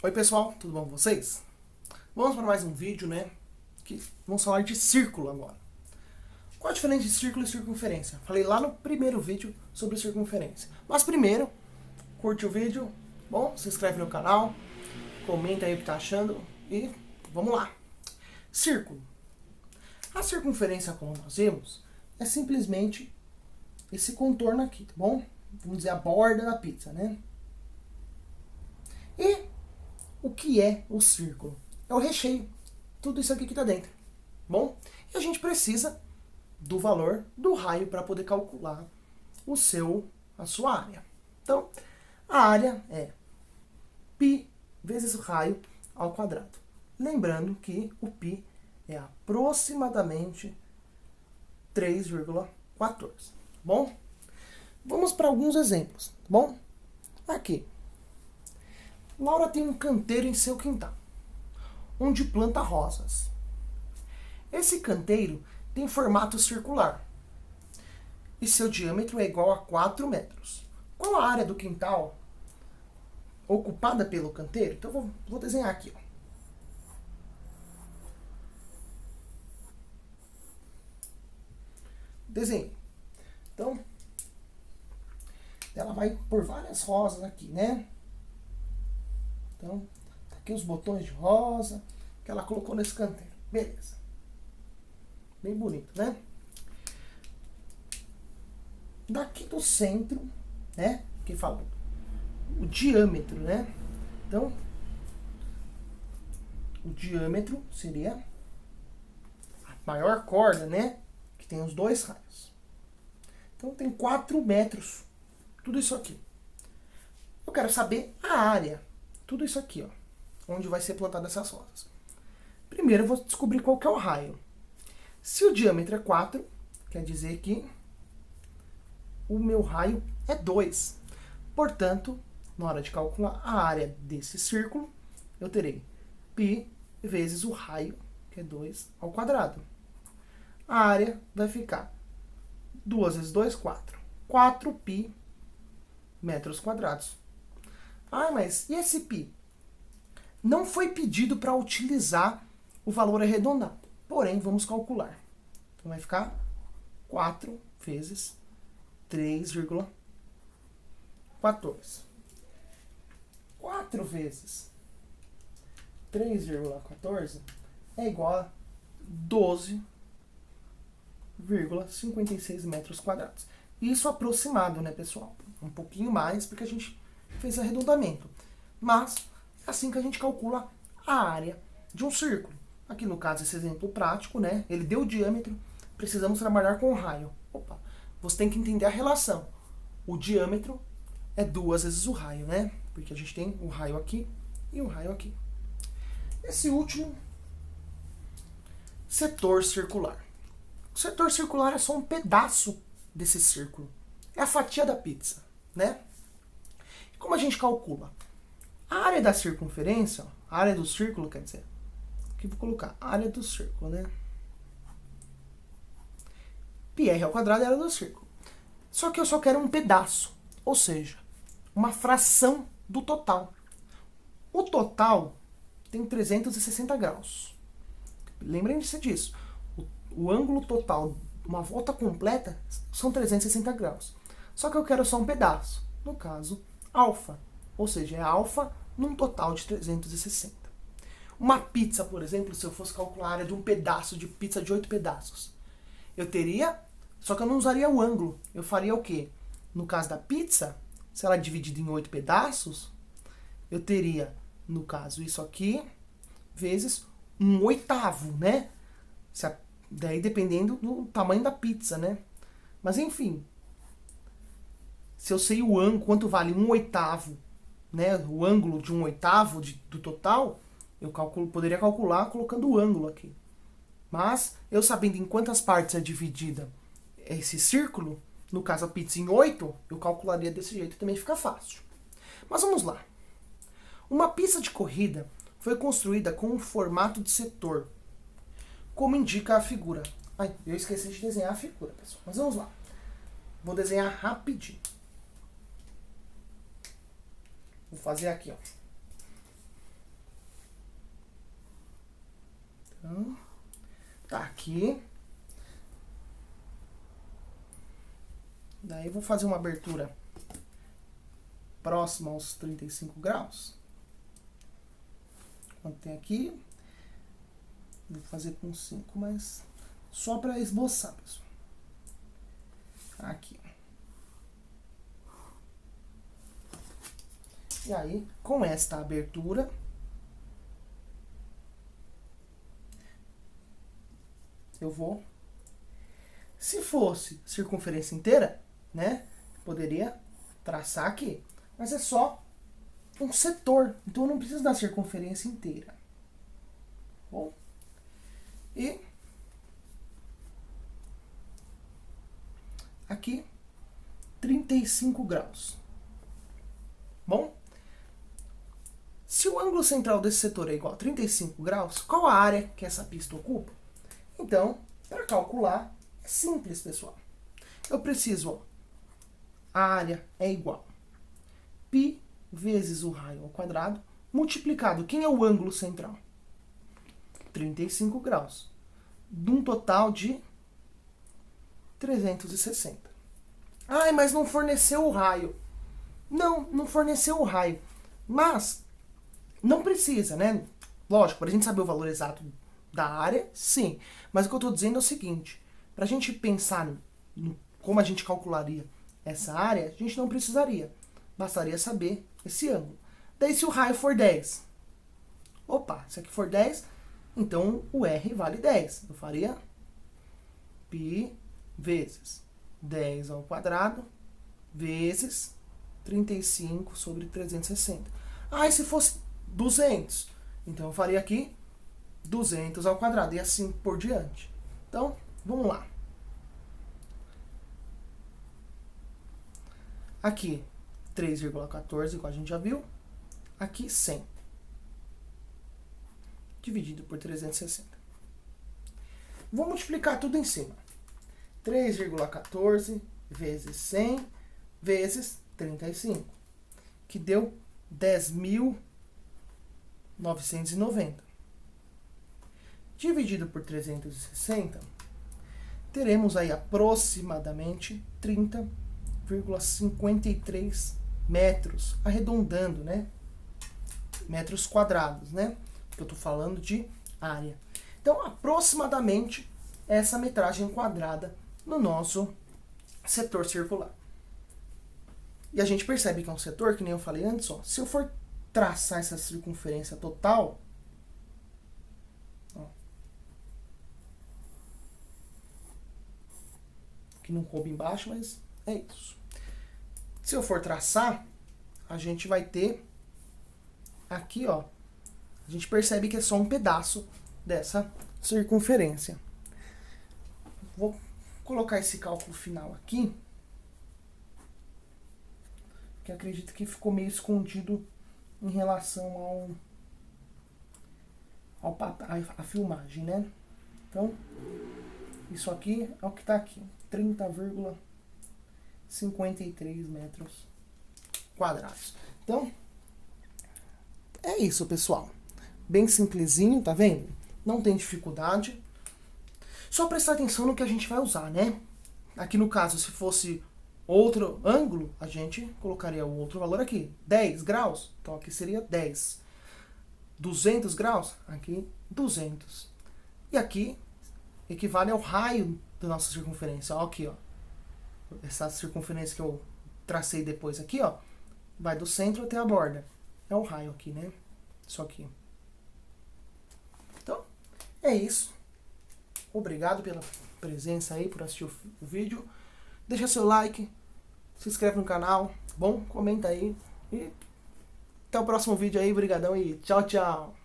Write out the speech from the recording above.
Oi pessoal, tudo bom com vocês? Vamos para mais um vídeo, né? Que vamos falar de círculo agora. Qual a diferença de círculo e circunferência? Falei lá no primeiro vídeo sobre circunferência. Mas primeiro, curte o vídeo, bom? Se inscreve no canal, comenta aí o que tá achando e vamos lá. Círculo. A circunferência, como nós vemos, é simplesmente esse contorno aqui, tá bom? Vamos dizer a borda da pizza, né? E o que é o círculo? É o recheio. Tudo isso aqui que está dentro. Bom, e a gente precisa do valor do raio para poder calcular a sua área. Então, a área é π vezes o raio ao quadrado. Lembrando que o π é aproximadamente 3,14. Bom, vamos para alguns exemplos. Bom, aqui. Laura tem um canteiro em seu quintal, onde planta rosas. Esse canteiro tem formato circular e seu diâmetro é igual a 4 metros. Qual a área do quintal ocupada pelo canteiro? Então vou desenhar aqui. Ó. Desenhei. Então, ela vai por várias rosas aqui, né? Então, tá aqui os botões de rosa que ela colocou nesse canteiro. Beleza. Bem bonito, né? Daqui do centro, né? Que fala o diâmetro, né? Então, o diâmetro seria a maior corda, né? Que tem os dois raios. Então, tem 4 metros. Tudo isso aqui. Eu quero saber a área. Tudo isso aqui, ó. Onde vai ser plantada essas rosas. Primeiro eu vou descobrir qual que é o raio. Se o diâmetro é 4, quer dizer que o meu raio é 2. Portanto, na hora de calcular a área desse círculo, eu terei π vezes o raio, que é 2 ao quadrado. A área vai ficar 2 vezes 2, 4. 4π metros quadrados. Ah, mas e esse π? Não foi pedido para utilizar o valor arredondado. Porém, vamos calcular. Então vai ficar 4 vezes 3,14. 4 vezes 3,14 é igual a 12,56 metros quadrados. Isso aproximado, né, pessoal? Um pouquinho mais, porque a gente fez arredondamento. Mas é assim que a gente calcula a área de um círculo. Aqui no caso, esse exemplo prático, né? Ele deu o diâmetro, precisamos trabalhar com o raio. Opa, você tem que entender a relação. O diâmetro é 2 vezes o raio, né? Porque a gente tem o raio aqui e o raio aqui. Esse último, setor circular. O setor circular é só um pedaço desse círculo. É a fatia da pizza, né? E como a gente calcula? A área da circunferência, a área do círculo, quer dizer, aqui vou colocar a área do círculo, né? πr ao quadrado é a área do círculo. Só que eu só quero um pedaço, ou seja, uma fração do total. O total tem 360 graus. Lembrem-se disso. O ângulo total, uma volta completa, são 360 graus. Só que eu quero só um pedaço. No caso, alfa. Ou seja, é alfa num total de 360. Uma pizza, por exemplo, se eu fosse calcular a área de um pedaço de pizza de 8 pedaços, eu teria, só que eu não usaria o ângulo. Eu faria o quê? No caso da pizza, se ela é dividida em 8 pedaços, eu teria, no caso, isso aqui, vezes 1/8, né? Daí dependendo do tamanho da pizza, né? Mas enfim, se eu sei o ângulo, quanto vale 1/8, né? O ângulo de 1/8 do total, eu poderia calcular colocando o ângulo aqui. Mas, eu sabendo em quantas partes é dividida esse círculo, no caso a pizza em 8, eu calcularia desse jeito e também fica fácil. Mas vamos lá. Uma pista de corrida foi construída com um formato de setor, como indica a figura. Ai, eu esqueci de desenhar a figura, pessoal. Mas vamos lá. Vou desenhar rapidinho. Vou fazer aqui, ó. aqui. Daí eu vou fazer uma abertura próxima aos 35 graus. Quanto tem aqui? Vou fazer com 5, mas só para esboçar, pessoal. Aqui. E aí, com esta abertura, eu vou... Se fosse circunferência inteira, né? Poderia traçar aqui. Mas é só um setor. Então eu não preciso da circunferência inteira. Bom? E aqui, 35 graus. Bom? Se o ângulo central desse setor é igual a 35 graus, qual a área que essa pista ocupa? Então, para calcular, é simples, pessoal. Eu preciso, ó, a área é igual a π vezes o raio ao quadrado, multiplicado, quem é o ângulo central? 35 graus. De um total de 360. Ai, mas não forneceu o raio. Não forneceu o raio. Mas, não precisa, né? Lógico, para a gente saber o valor exato da área, sim. Mas o que eu estou dizendo é o seguinte. Para a gente pensar no como a gente calcularia essa área, a gente não precisaria. Bastaria saber esse ângulo. Daí, se o raio for 10. Opa, se aqui for 10, então o R vale 10. Eu faria π vezes 10 ao quadrado vezes 35 sobre 360. Ah, e se fosse 200? Então eu faria aqui 200 ao quadrado e assim por diante. Então, vamos lá. Aqui, 3,14, igual a gente já viu. Aqui, 100. Dividido por 360. Vou multiplicar tudo em cima. 3,14 vezes 100 vezes 35. Que deu 10.990. Dividido por 360, teremos aí aproximadamente 30,53 metros, arredondando, né? Metros quadrados, né? Porque eu estou falando de área. Então, aproximadamente essa metragem quadrada no nosso setor circular. E a gente percebe que é um setor, que nem eu falei antes, ó, se eu for traçar essa circunferência total, ó, que não coube embaixo, mas é isso. Se eu for traçar, a gente vai ter aqui, ó, a gente percebe que é só um pedaço dessa circunferência. Vou colocar esse cálculo final aqui, que acredito que ficou meio escondido em relação à filmagem, né? Então, isso aqui é o que está aqui, 30,53 metros quadrados. Então, é isso, pessoal. Bem simplesinho, tá vendo? Não tem dificuldade. Só prestar atenção no que a gente vai usar, né? Aqui no caso, se fosse outro ângulo, a gente colocaria o outro valor aqui. 10 graus, então aqui seria 10. 200 graus, aqui 200. E aqui equivale ao raio da nossa circunferência. Ó, aqui, ó. Essa circunferência que eu tracei depois aqui, ó, vai do centro até a borda. É o raio aqui, né? Isso aqui. Então, é isso. Obrigado pela presença aí, por assistir o vídeo. Deixa seu like, se inscreve no canal, bom? Comenta aí. E até o próximo vídeo aí, brigadão e tchau, tchau.